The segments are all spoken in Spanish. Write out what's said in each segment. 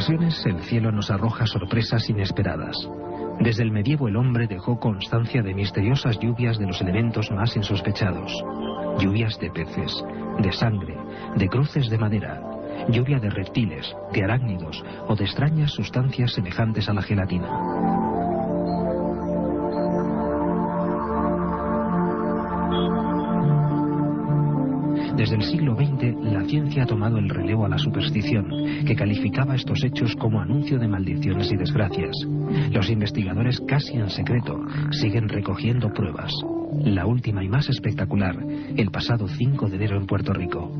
ocasiones el cielo nos arroja sorpresas inesperadas. Desde el medievo el hombre dejó constancia de misteriosas lluvias de los elementos más insospechados. Lluvias de peces, de sangre, de cruces de madera, lluvia de reptiles, de arácnidos o de extrañas sustancias semejantes a la gelatina. Desde el siglo XX, la ciencia ha tomado el relevo a la superstición, que calificaba estos hechos como anuncio de maldiciones y desgracias. Los investigadores, casi en secreto, siguen recogiendo pruebas. La última y más espectacular, el pasado 5 de enero en Puerto Rico.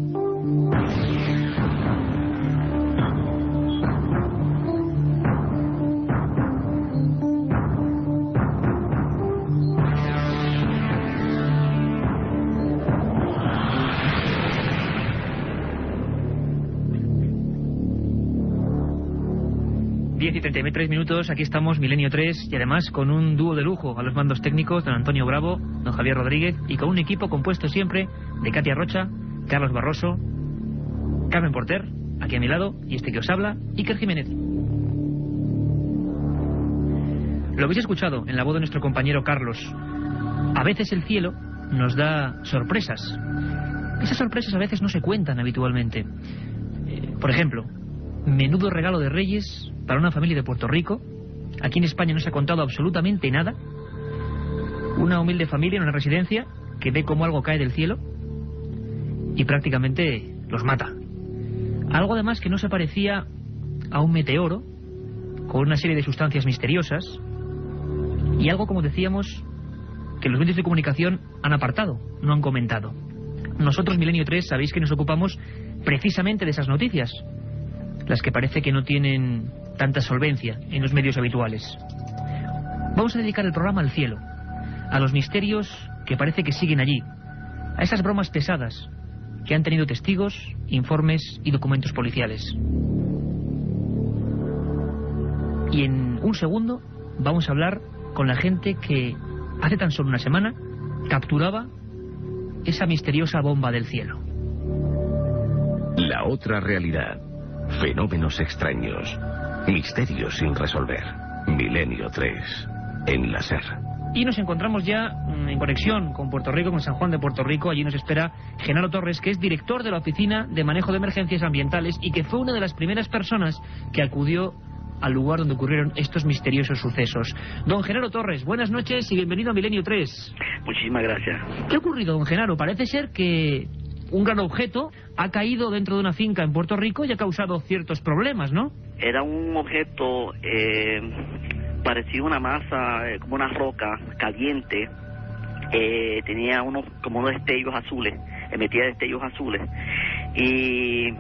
10:33 minutos, aquí estamos, Milenio 3, y además con un dúo de lujo a los mandos técnicos, don Antonio Bravo, don Javier Rodríguez, y con un equipo compuesto siempre de Katia Rocha, Carlos Barroso, Carmen Porter, aquí a mi lado, y este que os habla, Iker Jiménez. Lo habéis escuchado en la voz de nuestro compañero Carlos. A veces el cielo nos da sorpresas. Esas sorpresas a veces no se cuentan habitualmente. Por ejemplo, menudo regalo de Reyes para una familia de Puerto Rico. Aquí en España no se ha contado absolutamente nada. Una humilde familia en una residencia que ve cómo algo cae del cielo y prácticamente los mata. Algo además que no se parecía a un meteoro, con una serie de sustancias misteriosas, y algo, como decíamos, que los medios de comunicación han apartado, no han comentado. Nosotros, Milenio 3, sabéis que nos ocupamos precisamente de esas noticias, las que parece que no tienen tanta solvencia en los medios habituales. Vamos a dedicar el programa al cielo, a los misterios que parece que siguen allí, a esas bromas pesadas que han tenido testigos, informes y documentos policiales. Y en un segundo vamos a hablar con la gente que hace tan solo una semana capturaba esa misteriosa bomba del cielo. La otra realidad. Fenómenos extraños. Misterios sin resolver. Milenio 3. En la SER. Y nos encontramos ya en conexión con Puerto Rico, con San Juan de Puerto Rico. Allí nos espera Genaro Torres, que es director de la Oficina de Manejo de Emergencias Ambientales y que fue una de las primeras personas que acudió al lugar donde ocurrieron estos misteriosos sucesos. Don Genaro Torres, buenas noches y bienvenido a Milenio 3. Muchísimas gracias. ¿Qué ha ocurrido, don Genaro? Parece ser que un gran objeto ha caído dentro de una finca en Puerto Rico y ha causado ciertos problemas, ¿no? Era un objeto parecido a una masa, como una roca caliente. Tenía como unos destellos azules, emitía destellos azules. Y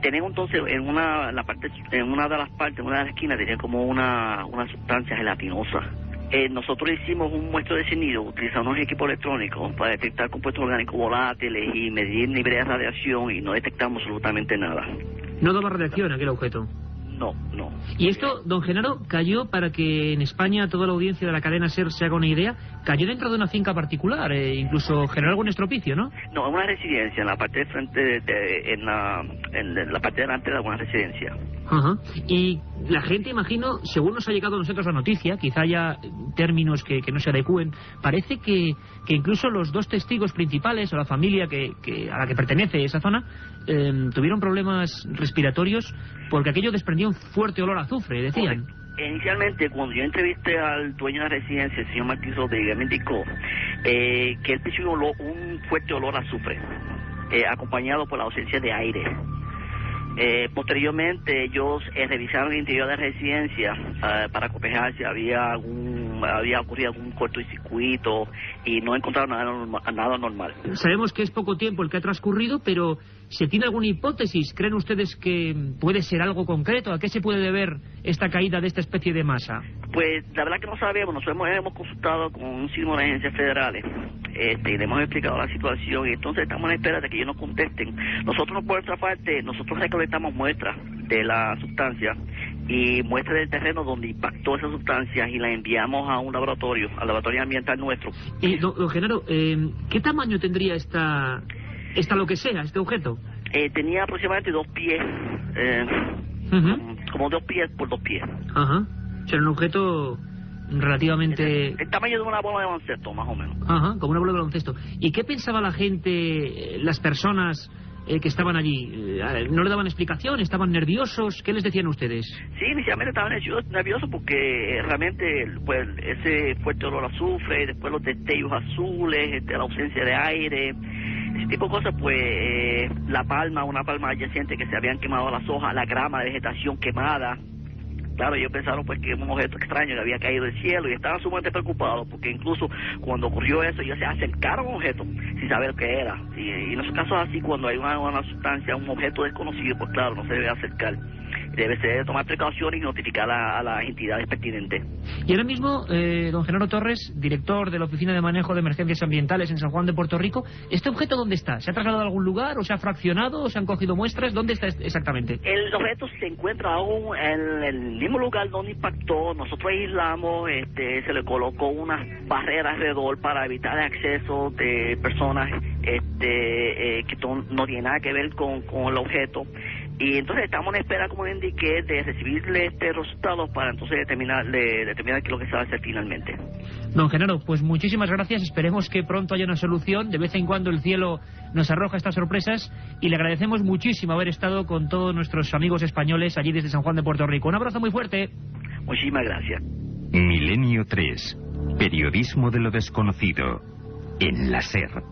tenía entonces en una de las partes, en una de las esquinas tenía como una sustancia gelatinosa. Nosotros hicimos un muestreo de sonido, utilizamos unos equipos electrónicos para detectar compuestos orgánicos volátiles y medir niveles de radiación y no detectamos absolutamente nada. ¿No daba radiación aquel objeto? No. Y esto, don Genaro, cayó, para que en España toda la audiencia de la cadena SER se haga una idea, cayó dentro de una finca particular, incluso generó algún estropicio, ¿no? No, en una residencia, en la parte de frente, en la parte delante de alguna residencia. Ajá. Y la gente, imagino, según nos ha llegado a nosotros la noticia, quizá haya términos que no se adecúen, parece que incluso los dos testigos principales o la familia a la que pertenece esa zona tuvieron problemas respiratorios porque aquello desprendía un fuerte olor a azufre, decían. Inicialmente, cuando yo entrevisté al dueño de la residencia, el señor Martín Rodríguez, me indicó que él percibió un fuerte olor a azufre, acompañado por la ausencia de aire. Posteriormente ellos revisaron el interior de la residencia para cotejar si había ocurrido algún cortocircuito y no encontraron nada normal. Sabemos que es poco tiempo el que ha transcurrido, pero ¿se tiene alguna hipótesis? ¿Creen ustedes que puede ser algo concreto? ¿A qué se puede deber esta caída de esta especie de masa? Pues la verdad que no sabemos. Nosotros hemos consultado con un sinnúmero de agencias federales y le hemos explicado la situación y entonces estamos en espera de que ellos nos contesten. Nosotros, por nuestra parte, recolectamos muestras de la sustancia y muestras del terreno donde impactó esa sustancia y la enviamos a un laboratorio, al laboratorio ambiental nuestro. Don Genaro, ¿qué tamaño tendría esta lo que sea, este objeto? Tenía aproximadamente 2 pies, como 2 pies por 2 pies. Ajá. O sea, un objeto relativamente... El tamaño de una bola de baloncesto, más o menos. Ajá, como una bola de baloncesto. ¿Y qué pensaba la gente, las personas que estaban allí? ¿No le daban explicación? ¿Estaban nerviosos? ¿Qué les decían ustedes? Sí, inicialmente estaban nerviosos porque realmente pues ese fuerte olor a azufre, después los destellos azules, la ausencia de aire, ese tipo de cosas, pues una palma adyacente que se habían quemado las hojas, la grama de vegetación quemada. Claro, ellos pensaron pues que era un objeto extraño que había caído del cielo y estaban sumamente preocupados porque incluso cuando ocurrió eso ellos se acercaron a un objeto sin saber qué era. Y en esos casos así, cuando hay una sustancia, un objeto desconocido, pues claro, no se debe acercar. Debe ser tomar precauciones y notificar a las entidades pertinentes. Y ahora mismo, don Genaro Torres, director de la Oficina de Manejo de Emergencias Ambientales en San Juan de Puerto Rico, ¿este objeto dónde está? ¿Se ha trasladado a algún lugar o se ha fraccionado o se han cogido muestras? ¿Dónde está exactamente? El objeto se encuentra aún en el mismo lugar donde impactó. Nosotros aislamos, se le colocó unas barreras alrededor para evitar el acceso de personas que no tienen nada que ver con el objeto. Y entonces estamos en espera, como indiqué, de recibirle resultados para entonces determinar qué es lo que se va a hacer finalmente. Don Genaro, pues muchísimas gracias. Esperemos que pronto haya una solución. De vez en cuando el cielo nos arroja estas sorpresas y le agradecemos muchísimo haber estado con todos nuestros amigos españoles allí desde San Juan de Puerto Rico. Un abrazo muy fuerte. Muchísimas gracias. Milenio 3. Periodismo de lo desconocido. En la SER.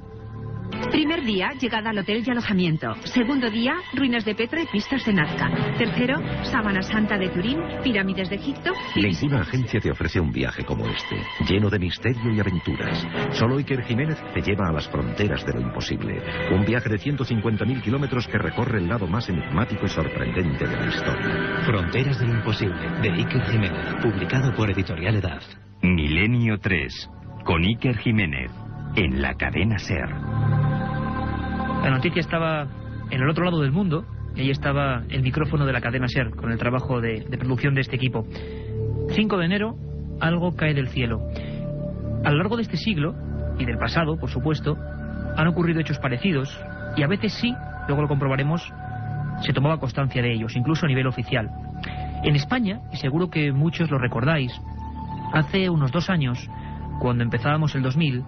Primer día, llegada al hotel y alojamiento. Segundo día, ruinas de Petra y pistas de Nazca. Tercero, Sábana Santa de Turín, pirámides de Egipto. Ninguna agencia te ofrece un viaje como este, lleno de misterio y aventuras. Solo Iker Jiménez te lleva a las fronteras de lo imposible. Un viaje de 150.000 kilómetros que recorre el lado más enigmático y sorprendente de la historia. Fronteras de lo imposible, de Iker Jiménez, publicado por Editorial Edad. Milenio 3. Con Iker Jiménez. En la cadena SER. La noticia estaba en el otro lado del mundo y ahí estaba el micrófono de la cadena SER con el trabajo de producción de este equipo. 5 de enero, algo cae del cielo. A lo largo de este siglo, y del pasado, por supuesto, han ocurrido hechos parecidos y a veces sí, luego lo comprobaremos, se tomaba constancia de ellos, incluso a nivel oficial. En España, y seguro que muchos lo recordáis, hace unos 2 años, cuando empezábamos el 2000,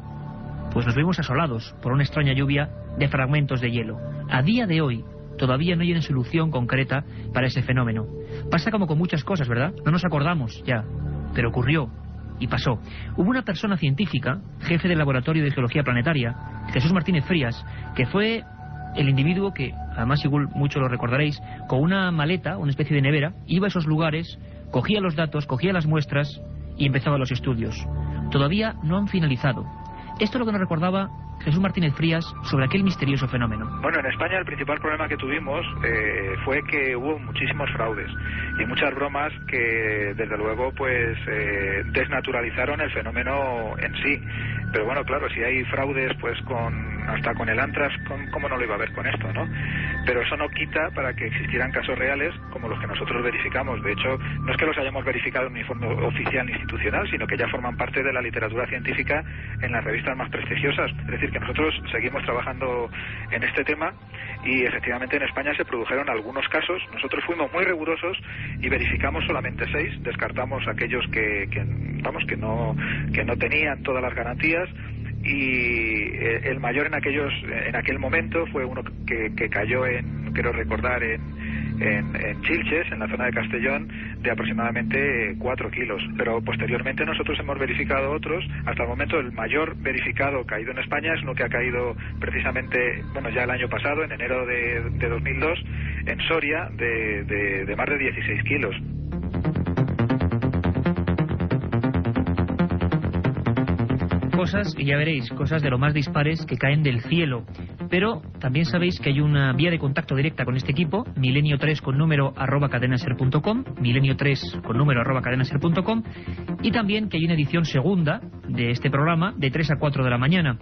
pues nos vimos asolados por una extraña lluvia de fragmentos de hielo. A día de hoy todavía no hay una solución concreta para ese fenómeno. Pasa como con muchas cosas, ¿verdad? No nos acordamos ya, pero ocurrió y pasó. Hubo una persona científica, jefe del Laboratorio de Geología Planetaria, Jesús Martínez Frías, que fue el individuo que, además igual mucho lo recordaréis, con una maleta, una especie de nevera, iba a esos lugares, cogía los datos, cogía las muestras y empezaba los estudios. Todavía no han finalizado. Esto es lo que nos recordaba Jesús Martínez Frías sobre aquel misterioso fenómeno. Bueno, en España el principal problema que tuvimos fue que hubo muchísimos fraudes y muchas bromas que desde luego pues desnaturalizaron el fenómeno en sí. Pero bueno, claro, si hay fraudes pues hasta con el Antrax, ¿cómo no lo iba a haber con esto, no? Pero eso no quita para que existieran casos reales como los que nosotros verificamos. De hecho, no es que los hayamos verificado en un informe oficial ni institucional, sino que ya forman parte de la literatura científica en las revistas más prestigiosas. Es decir, que nosotros seguimos trabajando en este tema y efectivamente en España se produjeron algunos casos. Nosotros fuimos muy rigurosos y verificamos solamente 6, descartamos aquellos que no tenían todas las garantías. Y el mayor en aquel momento fue uno que cayó quiero recordar, en Chilches, en la zona de Castellón, de aproximadamente 4 kilos. Pero posteriormente nosotros hemos verificado otros. Hasta el momento el mayor verificado caído en España es uno que ha caído precisamente, ya el año pasado, en enero de 2002, en Soria, de más de 16 kilos. Cosas, y ya veréis, cosas de lo más dispares que caen del cielo. Pero también sabéis que hay una vía de contacto directa con este equipo, milenio3 con número @cadenaser.com, milenio3 con número @cadenaser.com, y también que hay una edición segunda de este programa de 3 a 4 de la mañana.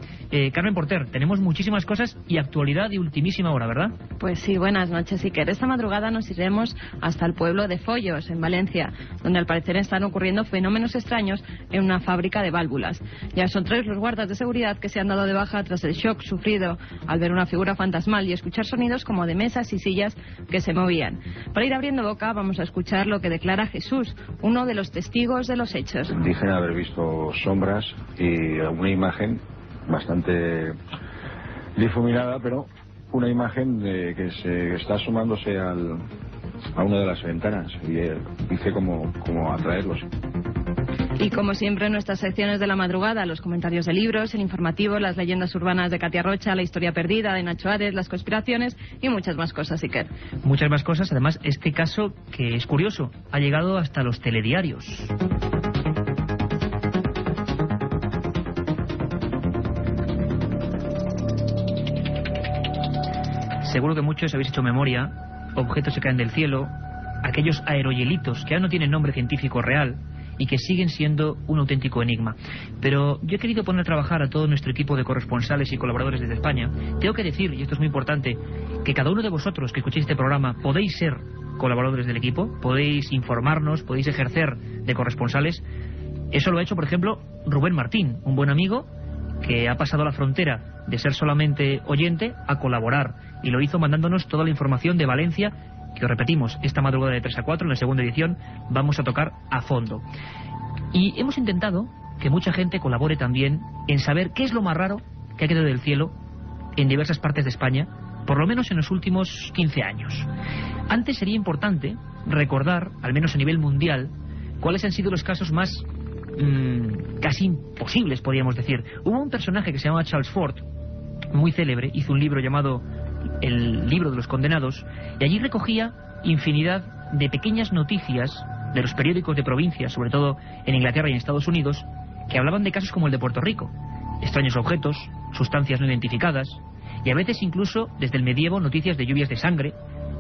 Carmen Porter, tenemos muchísimas cosas y actualidad de ultimísima hora, ¿verdad? Pues sí, buenas noches, Iker. Esta madrugada nos iremos hasta el pueblo de Follos, en Valencia, donde al parecer están ocurriendo fenómenos extraños en una fábrica de válvulas. Ya son 3 los guardas de seguridad que se han dado de baja tras el shock sufrido al ver una figura fantasmal y escuchar sonidos como de mesas y sillas que se movían. Para ir abriendo boca vamos a escuchar lo que declara Jesús, uno de los testigos de los hechos. Dicen haber visto sombras y una imagen bastante difuminada, pero una imagen que se está asomándose a una de las ventanas y hice como atraerlos. Y como siempre en nuestras secciones de la madrugada, los comentarios de libros, el informativo, las leyendas urbanas de Katia Rocha, la historia perdida de Nacho Ares, las conspiraciones y muchas más cosas, Iker. Muchas más cosas, además este caso que es curioso, ha llegado hasta los telediarios. Seguro que muchos habéis hecho memoria, objetos que caen del cielo, aquellos aerohielitos que ya no tienen nombre científico real y que siguen siendo un auténtico enigma. Pero yo he querido poner a trabajar a todo nuestro equipo de corresponsales y colaboradores desde España. Tengo que decir, y esto es muy importante, que cada uno de vosotros que escuchéis este programa podéis ser colaboradores del equipo, podéis informarnos, podéis ejercer de corresponsales. Eso lo ha hecho, por ejemplo, Rubén Martín, un buen amigo que ha pasado la frontera de ser solamente oyente a colaborar, y lo hizo mandándonos toda la información de Valencia, que repetimos, esta madrugada de 3 a 4, en la segunda edición, vamos a tocar a fondo. Y hemos intentado que mucha gente colabore también en saber qué es lo más raro que ha quedado del cielo en diversas partes de España, por lo menos en los últimos 15 años. Antes sería importante recordar, al menos a nivel mundial, cuáles han sido los casos más casi imposibles, podríamos decir. Hubo un personaje que se llamaba Charles Fort, muy célebre, hizo un libro llamado El libro de los condenados, y allí recogía infinidad de pequeñas noticias de los periódicos de provincia, sobre todo en Inglaterra y en Estados Unidos, que hablaban de casos como el de Puerto Rico, extraños objetos, sustancias no identificadas, y a veces incluso desde el medievo noticias de lluvias de sangre,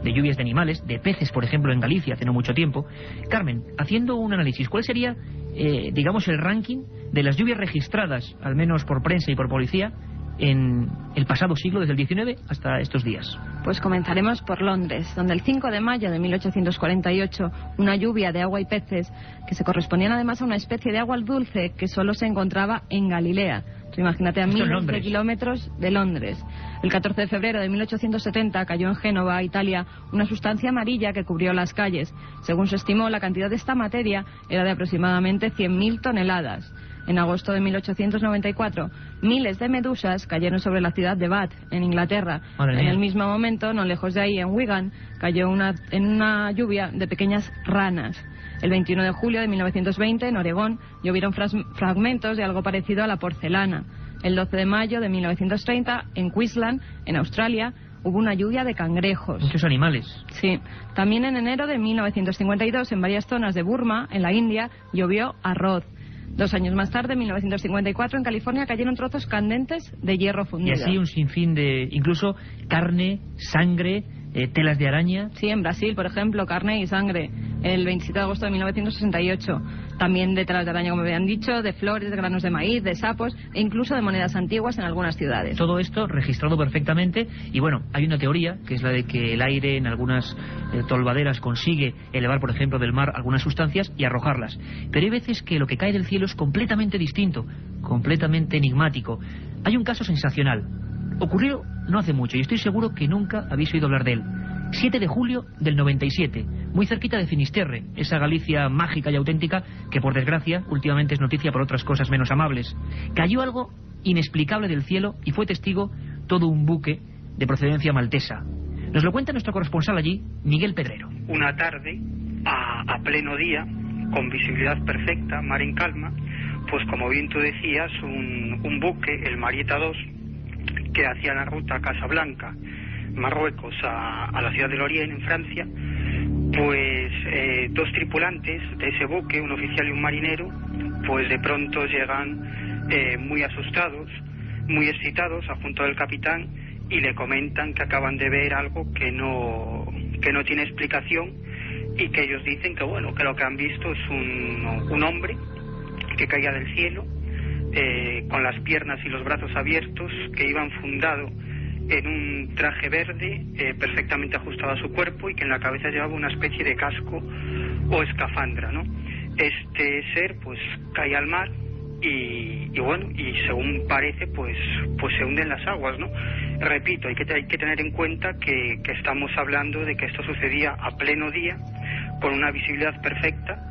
de lluvias de animales, de peces, por ejemplo, en Galicia hace no mucho tiempo. Carmen, haciendo un análisis, ¿cuál sería, digamos, el ranking de las lluvias registradas, al menos por prensa y por policía, en el pasado siglo, desde el 19 hasta estos días? Pues comenzaremos por Londres, donde el 5 de mayo de 1848 una lluvia de agua y peces, que se correspondían además a una especie de agua dulce que solo se encontraba en Galilea. Tú imagínate, a miles de kilómetros de Londres. El 14 de febrero de 1870 cayó en Génova, Italia, una sustancia amarilla que cubrió las calles. Según se estimó, la cantidad de esta materia era de aproximadamente 100.000 toneladas. En agosto de 1894, miles de medusas cayeron sobre la ciudad de Bath, en Inglaterra. En el mismo momento, no lejos de ahí, en Wigan, cayó en una lluvia de pequeñas ranas. El 21 de julio de 1920, en Oregón, llovieron fragmentos de algo parecido a la porcelana. El 12 de mayo de 1930, en Queensland, en Australia, hubo una lluvia de cangrejos. Muchos animales. Sí. También en enero de 1952, en varias zonas de Burma, en la India, llovió arroz. 2 años más tarde, en 1954, en California, cayeron trozos candentes de hierro fundido. Y así un sinfín de, incluso, carne, sangre, telas de araña. Sí, en Brasil, por ejemplo, carne y sangre. El 27 de agosto de 1968. También de telas de araña, como habían dicho, de flores, de granos de maíz, de sapos e incluso de monedas antiguas en algunas ciudades. Todo esto registrado perfectamente. Y bueno, hay una teoría, que es la de que el aire en algunas tolvaderas consigue elevar, por ejemplo, del mar algunas sustancias y arrojarlas. Pero hay veces que lo que cae del cielo es completamente distinto, completamente enigmático. Hay un caso sensacional. Ocurrió no hace mucho y estoy seguro que nunca habéis oído hablar de él. 7 de julio del 97, muy cerquita de Finisterre, esa Galicia mágica y auténtica que, por desgracia, últimamente es noticia por otras cosas menos amables. Cayó algo inexplicable del cielo y fue testigo todo un buque de procedencia maltesa. Nos lo cuenta nuestro corresponsal allí, Miguel Pedrero. Una tarde, a pleno día, con visibilidad perfecta, mar en calma, pues como bien tú decías, un buque, el Marieta 2, que hacía la ruta Casablanca, Marruecos, a la ciudad de Lorient, en Francia, pues 2 tripulantes de ese buque, un oficial y un marinero, pues de pronto llegan muy asustados, muy excitados, junto al capitán, y le comentan que acaban de ver algo que no tiene explicación, y que ellos dicen que bueno, que lo que han visto es un hombre que caía del cielo, con las piernas y los brazos abiertos, que iba enfundado en un traje verde perfectamente ajustado a su cuerpo y que en la cabeza llevaba una especie de casco o escafandra, ¿no? Este ser pues cae al mar y bueno, y según parece pues se hunde en las aguas, ¿no? Repito, hay que tener en cuenta que estamos hablando de que esto sucedía a pleno día, con una visibilidad perfecta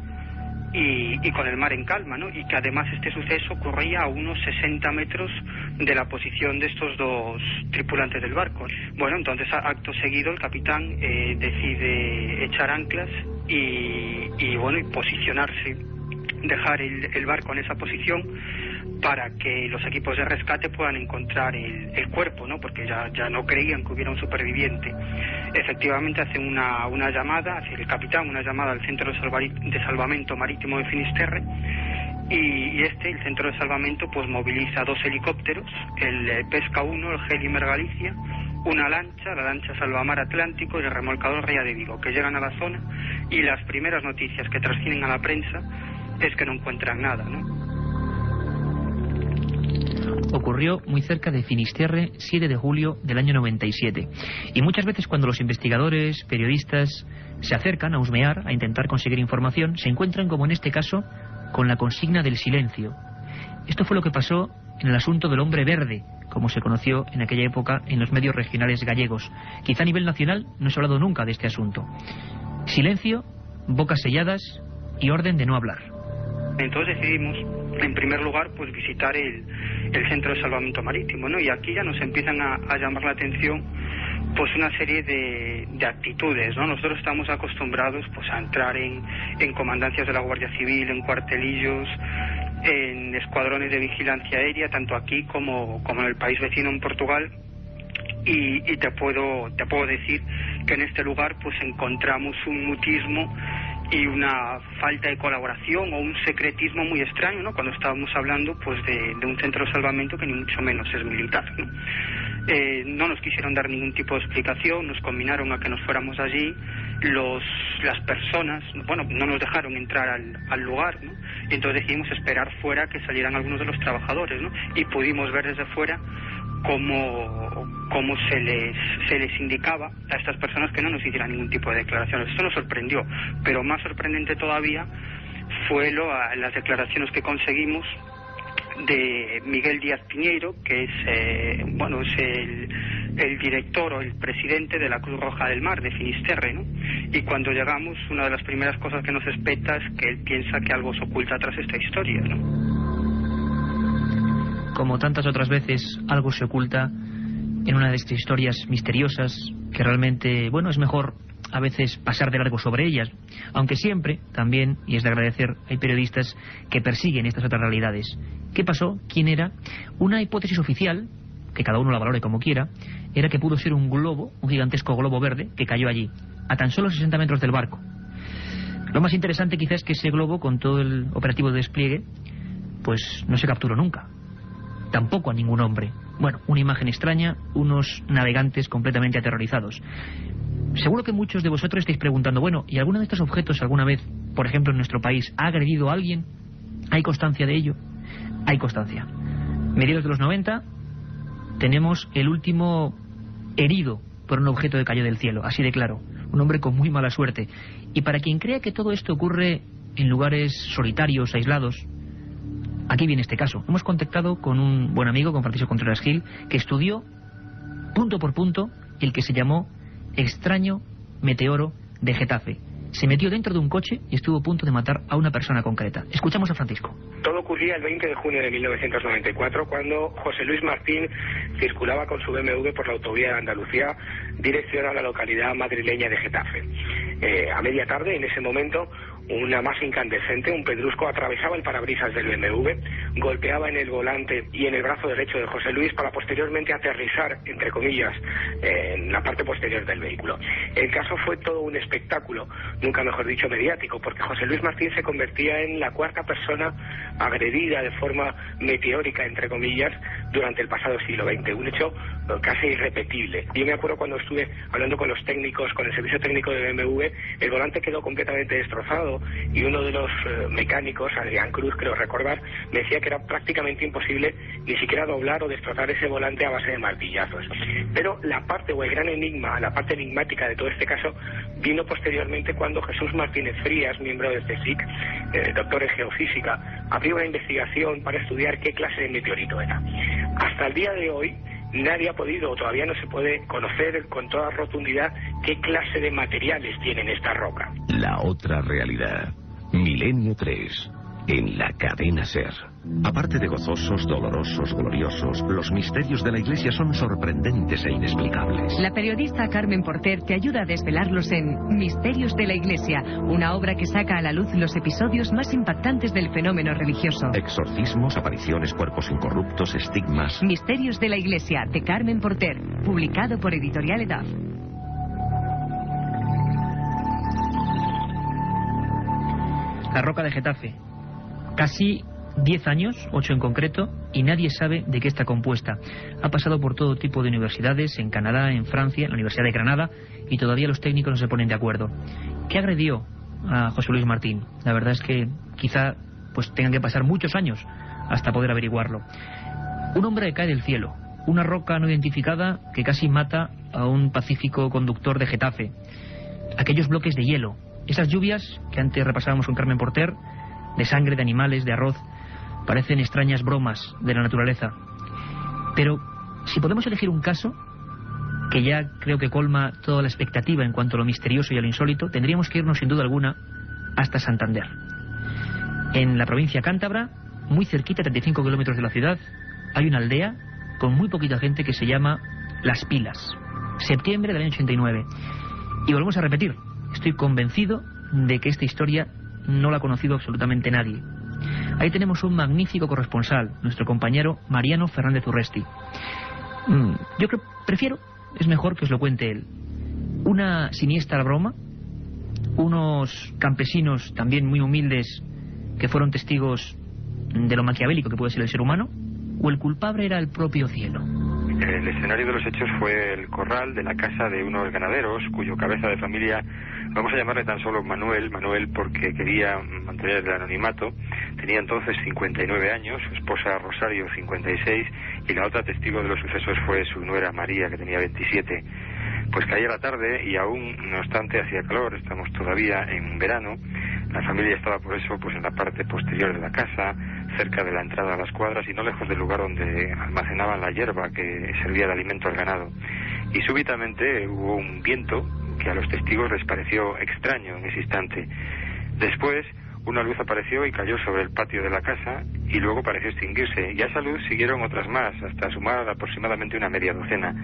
y con el mar en calma, ¿no? Y que además este suceso ocurría a unos 60 metros de la posición de estos dos tripulantes del barco. Bueno, entonces acto seguido el capitán decide echar anclas y bueno, y posicionarse, dejar el barco en esa posición para que los equipos de rescate puedan encontrar el cuerpo, ¿no? Porque ya no creían que hubiera un superviviente. Efectivamente hace una llamada, hace el capitán una llamada al Centro de Salvamento Marítimo de Finisterre y el Centro de Salvamento pues moviliza 2 helicópteros, el Pesca 1, el Helimer Galicia, una lancha, la lancha Salvamar Atlántico y el remolcador Ría de Vigo, que llegan a la zona y las primeras noticias que trascienden a la prensa es que no encuentran nada, ¿no? Ocurrió muy cerca de Finisterre, 7 de julio del año 97. Y muchas veces cuando los investigadores, periodistas, se acercan a husmear, a intentar conseguir información, se encuentran, como en este caso, con la consigna del silencio. Esto fue lo que pasó en el asunto del hombre verde, como se conoció en aquella época en los medios regionales gallegos. Quizá a nivel nacional no se ha hablado nunca de este asunto. Silencio, bocas selladas y orden de no hablar. Entonces decidimos, en primer lugar, pues visitar el Centro de Salvamento Marítimo, ¿no? Y aquí ya nos empiezan a llamar la atención pues una serie de actitudes, ¿no? Nosotros estamos acostumbrados pues a entrar en comandancias de la Guardia Civil, en cuartelillos, en escuadrones de vigilancia aérea, tanto aquí como en el país vecino, en Portugal. Y te puedo decir que en este lugar pues encontramos un mutismo y una falta de colaboración o un secretismo muy extraño, ¿no? Cuando estábamos hablando pues de un centro de salvamento que ni mucho menos es militar, ¿no? No nos quisieron dar ningún tipo de explicación, nos combinaron a que nos fuéramos allí, las personas, bueno, no nos dejaron entrar al lugar, ¿no? Y entonces decidimos esperar fuera que salieran algunos de los trabajadores, ¿no? Y pudimos ver desde fuera cómo se les indicaba a estas personas que no nos hicieran ningún tipo de declaraciones. Esto nos sorprendió, pero más sorprendente todavía fue las declaraciones que conseguimos de Miguel Díaz Piñeiro, que es el director o el presidente de la Cruz Roja del Mar de Finisterre, ¿no? Y cuando llegamos, una de las primeras cosas que nos espeta es que él piensa que algo se oculta tras esta historia, ¿no? Como tantas otras veces, algo se oculta en una de estas historias misteriosas que realmente, bueno, es mejor a veces pasar de largo sobre ellas, aunque siempre, también, y es de agradecer, hay periodistas que persiguen estas otras realidades. ¿Qué pasó? ¿Quién era? Una hipótesis oficial, que cada uno la valore como quiera, era que pudo ser un globo, un gigantesco globo verde, que cayó allí, a tan solo 60 metros del barco. Lo más interesante quizás es que ese globo, con todo el operativo de despliegue, pues no se capturó nunca. Tampoco a ningún hombre. Bueno, una imagen extraña, unos navegantes completamente aterrorizados. Seguro que muchos de vosotros estáis preguntando, bueno, ¿y alguno de estos objetos alguna vez, por ejemplo en nuestro país, ha agredido a alguien? ¿Hay constancia de ello? Hay constancia. Mediados de los 90 tenemos el último herido por un objeto que cayó del cielo, así de claro. Un hombre con muy mala suerte. Y para quien crea que todo esto ocurre en lugares solitarios, aislados, aquí viene este caso. Hemos contactado con un buen amigo, con Francisco Contreras Gil, que estudió punto por punto el que se llamó extraño meteoro de Getafe. Se metió dentro de un coche y estuvo a punto de matar a una persona concreta. Escuchamos a Francisco. Todo ocurría el 20 de junio de 1994, cuando José Luis Martín circulaba con su BMW por la autovía de Andalucía, dirección a la localidad madrileña de Getafe. A media tarde, en ese momento, una masa incandescente, un pedrusco, atravesaba el parabrisas del BMW, golpeaba en el volante y en el brazo derecho de José Luis para posteriormente aterrizar, entre comillas, en la parte posterior del vehículo. El caso fue todo un espectáculo, nunca mejor dicho mediático, porque José Luis Martín se convertía en la cuarta persona agredida de forma meteórica, entre comillas, durante el pasado siglo XX, un hecho casi irrepetible. Yo me acuerdo cuando estuve hablando con los técnicos, con el servicio técnico de BMW, el volante quedó completamente destrozado, piloto y uno de los mecánicos, Adrián Cruz, creo recordar, me decía que era prácticamente imposible ni siquiera doblar o destrozar ese volante a base de martillazos. Pero la parte o el gran enigma, la parte enigmática de todo este caso, vino posteriormente cuando Jesús Martínez Frías, miembro del CSIC, doctor en geofísica, abrió una investigación para estudiar qué clase de meteorito era. Hasta el día de hoy nadie ha podido, o todavía no se puede conocer con toda rotundidad qué clase de materiales tienen esta roca. La otra realidad. Milenio 3. En la cadena SER. Aparte de gozosos, dolorosos, gloriosos, los misterios de la Iglesia son sorprendentes e inexplicables. La periodista Carmen Porter te ayuda a desvelarlos en Misterios de la Iglesia, una obra que saca a la luz los episodios más impactantes del fenómeno religioso. Exorcismos, apariciones, cuerpos incorruptos, estigmas. Misterios de la Iglesia, de Carmen Porter, publicado por Editorial Edaf. La roca de Getafe. Casi 10 años, 8 en concreto, y nadie sabe de qué está compuesta. Ha pasado por todo tipo de universidades, en Canadá, en Francia, en la Universidad de Granada, y todavía los técnicos no se ponen de acuerdo. ¿Qué agredió a José Luis Martín? La verdad es que quizá pues tengan que pasar muchos años hasta poder averiguarlo. Un hombre que cae del cielo, una roca no identificada que casi mata a un pacífico conductor de Getafe. Aquellos bloques de hielo, esas lluvias que antes repasábamos con Carmen Porter, de sangre de animales, de arroz, parecen extrañas bromas de la naturaleza. Pero si podemos elegir un caso que ya creo que colma toda la expectativa en cuanto a lo misterioso y a lo insólito, tendríamos que irnos sin duda alguna hasta Santander. En la provincia cántabra, muy cerquita, 35 kilómetros de la ciudad, hay una aldea con muy poquita gente que se llama Las Pilas. Septiembre del año 89. Y volvemos a repetir, estoy convencido de que esta historia no la ha conocido absolutamente nadie. Ahí tenemos un magnífico corresponsal, nuestro compañero Mariano Fernández Urresti. Yo creo, es mejor que os lo cuente él. Una siniestra broma, unos campesinos también muy humildes que fueron testigos de lo maquiavélico que puede ser el ser humano, o el culpable era el propio cielo. El escenario de los hechos fue el corral de la casa de unos ganaderos, cuyo cabeza de familia, vamos a llamarle tan solo Manuel porque quería mantener el anonimato. Tenía entonces 59 años, su esposa Rosario 56, y la otra testigo de los sucesos fue su nuera María, que tenía 27. Pues caía la tarde y aún, no obstante, hacía calor, estamos todavía en verano. La familia estaba por eso pues en la parte posterior de la casa, cerca de la entrada a las cuadras y no lejos del lugar donde almacenaban la hierba que servía de alimento al ganado. Y súbitamente hubo un viento que a los testigos les pareció extraño en ese instante. Después, una luz apareció y cayó sobre el patio de la casa y luego pareció extinguirse. Y a esa luz siguieron otras más, hasta sumar aproximadamente una media docena.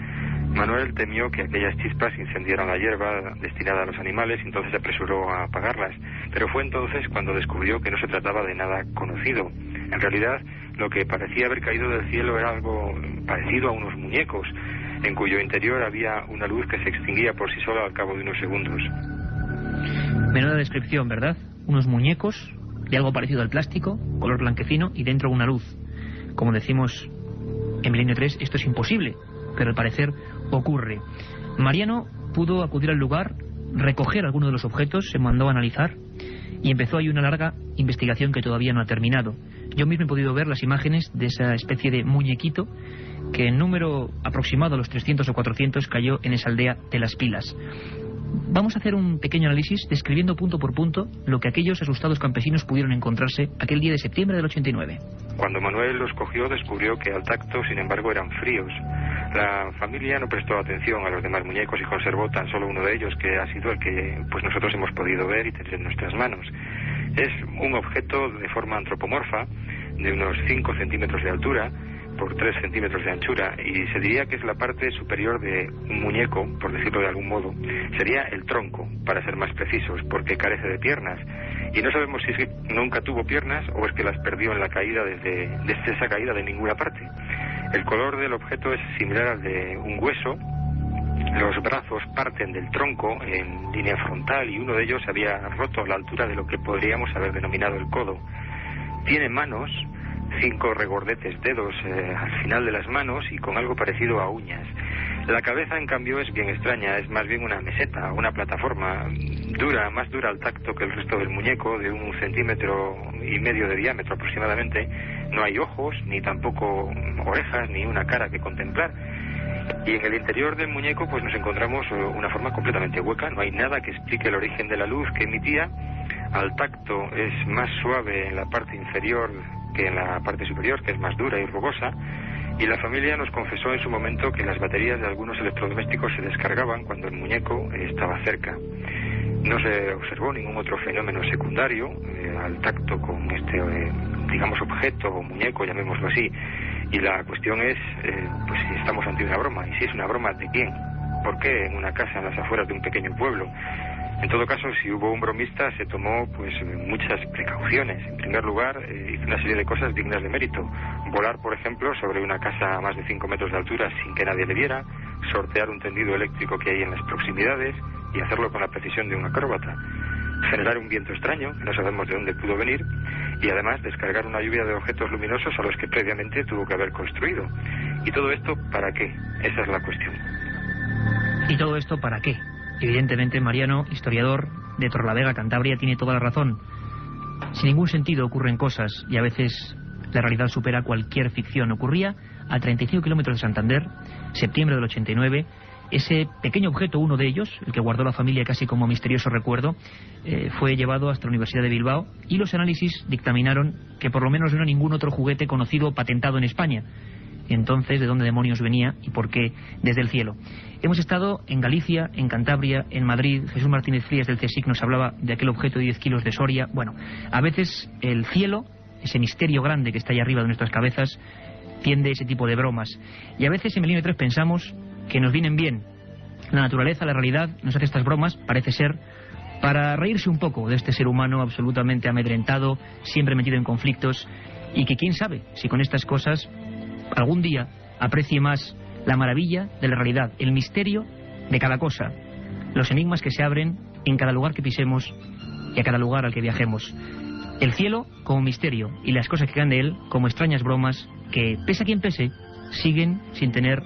Manuel temió que aquellas chispas incendiaran la hierba destinada a los animales y entonces se apresuró a apagarlas. Pero fue entonces cuando descubrió que no se trataba de nada conocido. En realidad, lo que parecía haber caído del cielo era algo parecido a unos muñecos, en cuyo interior había una luz que se extinguía por sí sola al cabo de unos segundos. Menuda descripción, ¿verdad? Unos muñecos de algo parecido al plástico, color blanquecino y dentro una luz. Como decimos en Milenio 3, esto es imposible, pero al parecer ocurre. Mariano pudo acudir al lugar, recoger algunos de los objetos, se mandó a analizar y empezó ahí una larga investigación que todavía no ha terminado. Yo mismo he podido ver las imágenes de esa especie de muñequito que en número aproximado a los 300 o 400 cayó en esa aldea de Las Pilas. Vamos a hacer un pequeño análisis describiendo punto por punto lo que aquellos asustados campesinos pudieron encontrarse aquel día de septiembre del 89. Cuando Manuel los cogió descubrió que al tacto, sin embargo, eran fríos. La familia no prestó atención a los demás muñecos y conservó tan solo uno de ellos, que ha sido el que pues nosotros hemos podido ver y tener en nuestras manos. Es un objeto de forma antropomorfa, de unos 5 centímetros de altura por 3 centímetros de anchura, y se diría que es la parte superior de un muñeco, por decirlo de algún modo. Sería el tronco, para ser más precisos, porque carece de piernas, y no sabemos si es que nunca tuvo piernas o es que las perdió en la caída desde esa caída de ninguna parte. El color del objeto es similar al de un hueso. Los brazos parten del tronco en línea frontal y uno de ellos se había roto a la altura de lo que podríamos haber denominado el codo. Tiene manos, 5 regordetes dedos al final de las manos y con algo parecido a uñas. La cabeza, en cambio, es bien extraña, es más bien una meseta, una plataforma dura, más dura al tacto que el resto del muñeco, de 1,5 centímetros de diámetro aproximadamente. No hay ojos, ni tampoco orejas, ni una cara que contemplar. Y en el interior del muñeco pues nos encontramos una forma completamente hueca, no hay nada que explique el origen de la luz que emitía. Al tacto es más suave en la parte inferior que en la parte superior, que es más dura y rugosa. Y la familia nos confesó en su momento que las baterías de algunos electrodomésticos se descargaban cuando el muñeco estaba cerca. No se observó ningún otro fenómeno secundario al tacto con este, digamos, objeto o muñeco, llamémoslo así. Y la cuestión es, pues si estamos ante una broma, y si es una broma, ¿de quién? ¿Por qué en una casa en las afueras de un pequeño pueblo? En todo caso, si hubo un bromista, se tomó pues muchas precauciones. En primer lugar, hizo una serie de cosas dignas de mérito. Volar, por ejemplo, sobre una casa a más de 5 metros de altura sin que nadie le viera, sortear un tendido eléctrico que hay en las proximidades y hacerlo con la precisión de un acróbata. Generar un viento extraño, que no sabemos de dónde pudo venir, y además descargar una lluvia de objetos luminosos a los que previamente tuvo que haber construido. ¿Y todo esto para qué? Esa es la cuestión. ¿Y todo esto para qué? Evidentemente, Mariano, historiador de Torrelavega, Cantabria, tiene toda la razón. Sin ningún sentido ocurren cosas y a veces la realidad supera cualquier ficción. Ocurría a 35 kilómetros de Santander, septiembre del 89. Ese pequeño objeto, uno de ellos, el que guardó la familia casi como misterioso recuerdo, fue llevado hasta la Universidad de Bilbao y los análisis dictaminaron que por lo menos no era ningún otro juguete conocido o patentado en España. Entonces, ¿de dónde demonios venía y por qué desde el cielo? Hemos estado en Galicia, en Cantabria, en Madrid. Jesús Martínez Frías del CSIC nos hablaba de aquel objeto de 10 kilos de Soria. Bueno, a veces el cielo, ese misterio grande que está ahí arriba de nuestras cabezas, tiende ese tipo de bromas. Y a veces en Milenio 3 pensamos que nos vienen bien. La naturaleza, la realidad, nos hace estas bromas, parece ser, para reírse un poco de este ser humano absolutamente amedrentado, siempre metido en conflictos, y que quién sabe si con estas cosas algún día aprecie más la maravilla de la realidad, el misterio de cada cosa, los enigmas que se abren en cada lugar que pisemos y a cada lugar al que viajemos. El cielo como misterio y las cosas que quedan de él como extrañas bromas que, pese a quien pese, siguen sin tener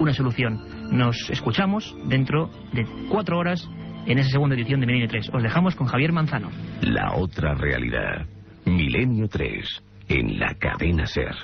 una solución. Nos escuchamos dentro de 4 horas en esa segunda edición de Milenio 3. Os dejamos con Javier Manzano. La otra realidad. Milenio 3 en la cadena SER.